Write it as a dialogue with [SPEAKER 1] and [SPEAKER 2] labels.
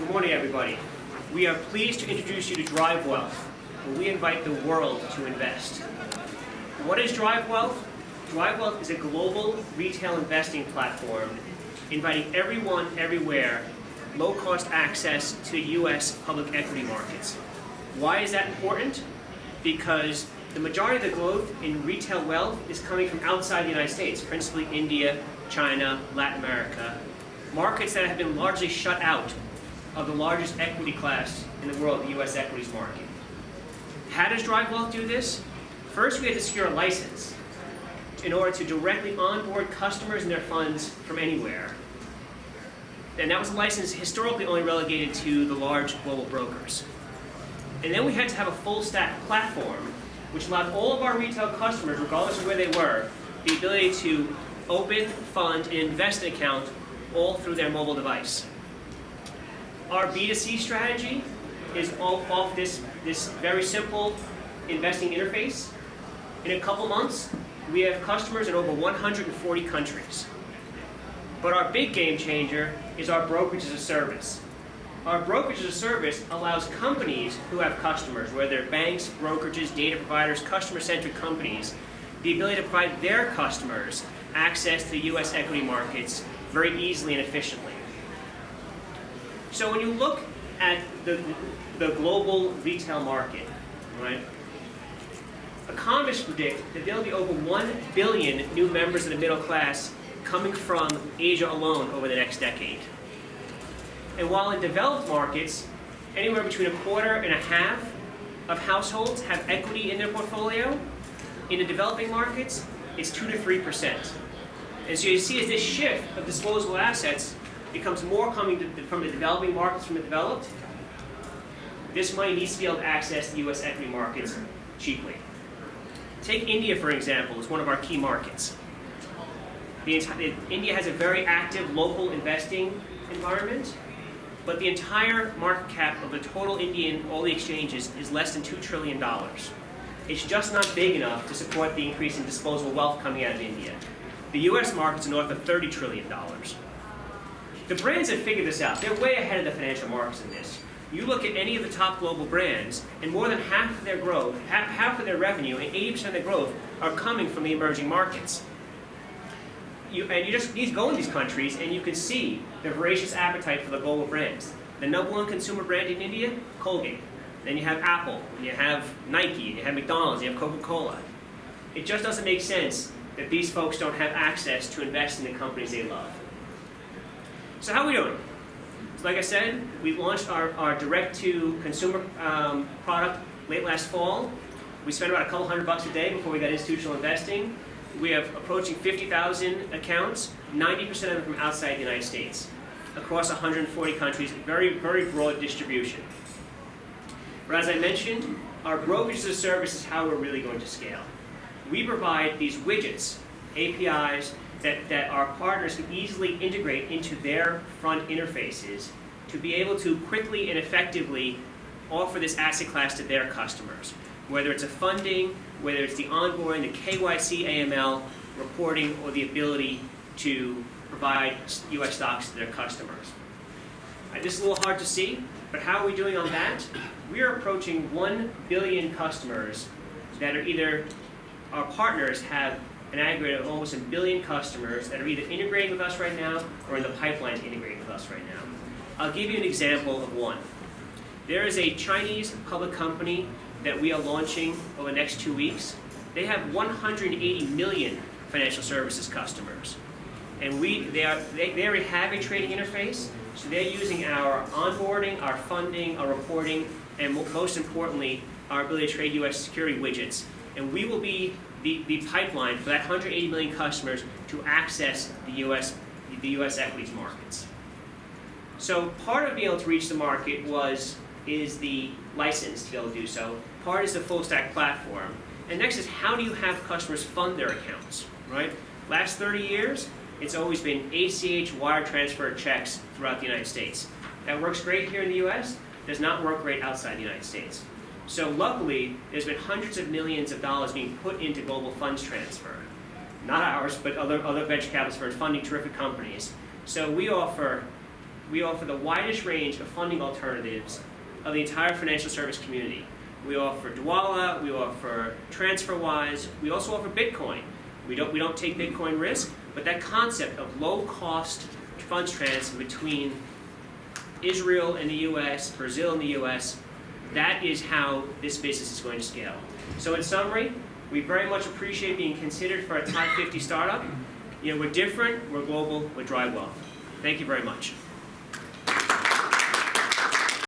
[SPEAKER 1] Good morning, everybody. We are pleased to introduce you to DriveWealth, where we invite the world to invest. What is DriveWealth? DriveWealth is a global retail investing platform inviting everyone, everywhere, low-cost access to U.S. public equity markets. Why is that important? Because the majority of the growth in retail wealth is coming from outside the United States, principally India, China, Latin America, markets that have been largely shut out of the largest equity class in the world, the U.S. equities market. How does DriveWealth do this? First, we had to secure a license in order to directly onboard customers and their funds from anywhere. And that was a license historically only relegated to the large global brokers. And then we had to have a full stack platform which allowed all of our retail customers, regardless of where they were, the ability to open, fund, and invest an account all through their mobile device. Our B2C strategy is off this very simple investing interface. In a couple months, we have customers in over 140 countries. But our big game changer is our brokerage as a service. Our brokerage as a service allows companies who have customers, whether they're banks, brokerages, data providers, customer-centric companies, the ability to provide their customers access to the U.S. equity markets very easily and efficiently. So when you look at the global retail market, right, economists predict that there will be over 1 billion new members of the middle class coming from Asia alone over the next decade. And while in developed markets, anywhere between 1/4 and 1/2 of households have equity in their portfolio, in the developing markets, it's 2 to 3%. And so you see as this shift of disposable assets becomes more coming from the developing markets from the developed, this money needs to be able to access the U.S. equity markets cheaply. Take India, for example, as one of our key markets. India has a very active local investing environment, but the entire market cap of the total Indian, all the exchanges, is less than $2 trillion. It's just not big enough to support the increase in disposable wealth coming out of India. The U.S. market's north of $30 trillion. The brands have figured this out. They're way ahead of the financial markets in this. You look at any of the top global brands, and more than half of their growth, half of their revenue, and 80% of their growth are coming from the emerging markets. You just need to go in these countries, and you can see the voracious appetite for the global brands. The #1 consumer brand in India, Colgate. Then you have Apple, and you have Nike, and you have McDonald's, and you have Coca-Cola. It just doesn't make sense that these folks don't have access to invest in the companies they love. So how are we doing? So like I said, we launched our direct-to-consumer product late last fall. We spent about a couple $100 a day before we got institutional investing. We have approaching 50,000 accounts, 90% of them from outside the United States, across 140 countries, very, very broad distribution. But as I mentioned, our brokerage as a service is how we're really going to scale. We provide these widgets, APIs, that our partners can easily integrate into their front interfaces to be able to quickly and effectively offer this asset class to their customers. Whether it's a funding, whether it's the onboarding, the KYC, AML, reporting, or the ability to provide U.S. stocks to their customers. This is a little hard to see, but how are we doing on that? We are approaching 1 billion customers that are either, our partners have an aggregate of almost 1 billion customers that are either integrating with us right now or in the pipeline to integrate with us right now. I'll give you an example of one. There is a Chinese public company that we are launching over the next 2 weeks. They have 180 million financial services customers. And they already have a trading interface, so they're using our onboarding, our funding, our reporting, and most importantly, our ability to trade U.S. security widgets. And we will be the pipeline for that 180 million customers to access the U.S. equities markets. So part of being able to reach the market is the license to be able to do so. Part is the full stack platform. And next is how do you have customers fund their accounts, right? Last 30 years, it's always been ACH wire transfer checks throughout the United States. That works great here in the U.S., does not work great outside the United States. So luckily, there's been hundreds of millions of dollars being put into global funds transfer. Not ours, but other venture capitalist firms funding terrific companies. So we offer we offer the widest range of funding alternatives of the entire financial service community. We offer Dwala, we offer TransferWise, we also offer Bitcoin. We don't take Bitcoin risk, but that concept of low-cost funds transfer between Israel and the U.S., Brazil and the U.S., that is how this business is going to scale. So in summary, we very much appreciate being considered for a TiE50 startup. We're different, we're global, we're DriveWealth. Thank you very much.